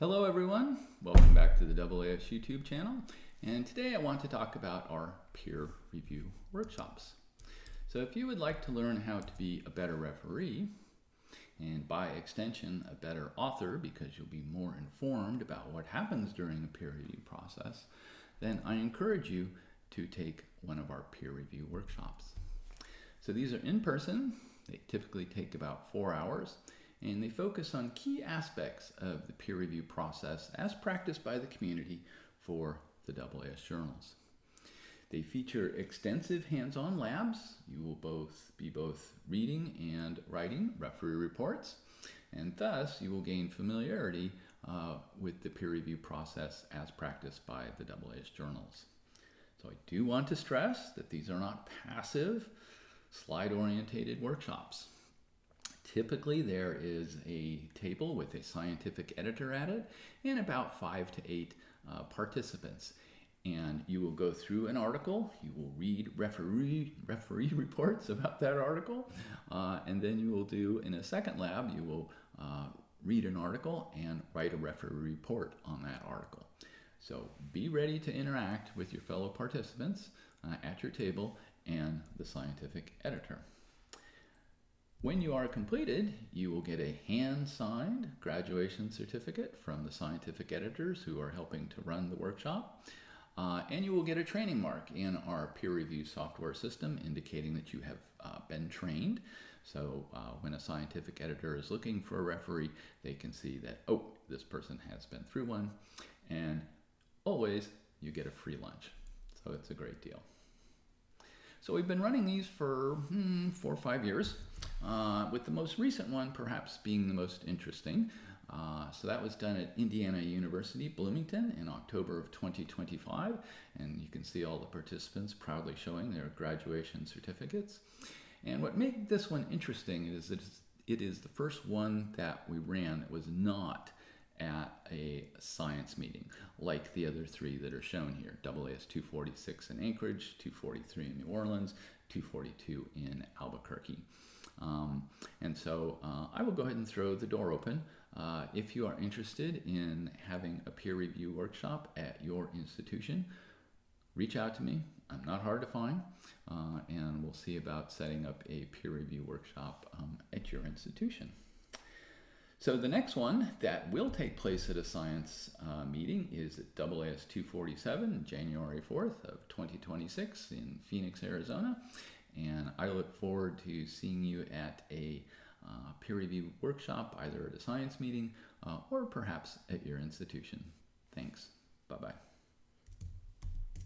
Hello everyone, welcome back to the AAS YouTube channel, and today I want to talk about our peer review workshops. So if you would like to learn how to be a better referee, and by extension a better author because you'll be more informed about what happens during a peer review process, then I encourage you to take one of our peer review workshops. So these are in person, they typically take about 4 hours, and they focus on key aspects of the peer review process as practiced by the community for the AAS journals. They feature extensive hands-on labs. You will be both reading and writing referee reports, and thus you will gain familiarity with the peer review process as practiced by the AAS journals. So I do want to stress that these are not passive, slide-orientated workshops. Typically, there is a table with a scientific editor at it and about 5 to 8 participants. And you will go through an article, you will read referee reports about that article, and then you will do, in a second lab, you will read an article and write a referee report on that article. So be ready to interact with your fellow participants at your table and the scientific editor. When you are completed, you will get a hand-signed graduation certificate from the scientific editors who are helping to run the workshop, and you will get a training mark in our peer review software system indicating that you have been trained. So when a scientific editor is looking for a referee, they can see that, oh, this person has been through one, and always you get a free lunch. So it's a great deal. So we've been running these for 4 or 5 years, with the most recent one perhaps being the most interesting. So that was done at Indiana University, Bloomington in October of 2025, and you can see all the participants proudly showing their graduation certificates. And what made this one interesting is that it is the first one that we ran that was not at a science meeting like the other 3 that are shown here: AAS 246 in Anchorage, 243 in New Orleans, 242 in Albuquerque. And so I will go ahead and throw the door open. If you are interested in having a peer review workshop at your institution, reach out to me. I'm not hard to find, and we'll see about setting up a peer review workshop at your institution. So the next one that will take place at a science meeting is at AAS 247, January 4th of 2026 in Phoenix, Arizona. And I look forward to seeing you at a peer review workshop, either at a science meeting or perhaps at your institution. Thanks. Bye-bye.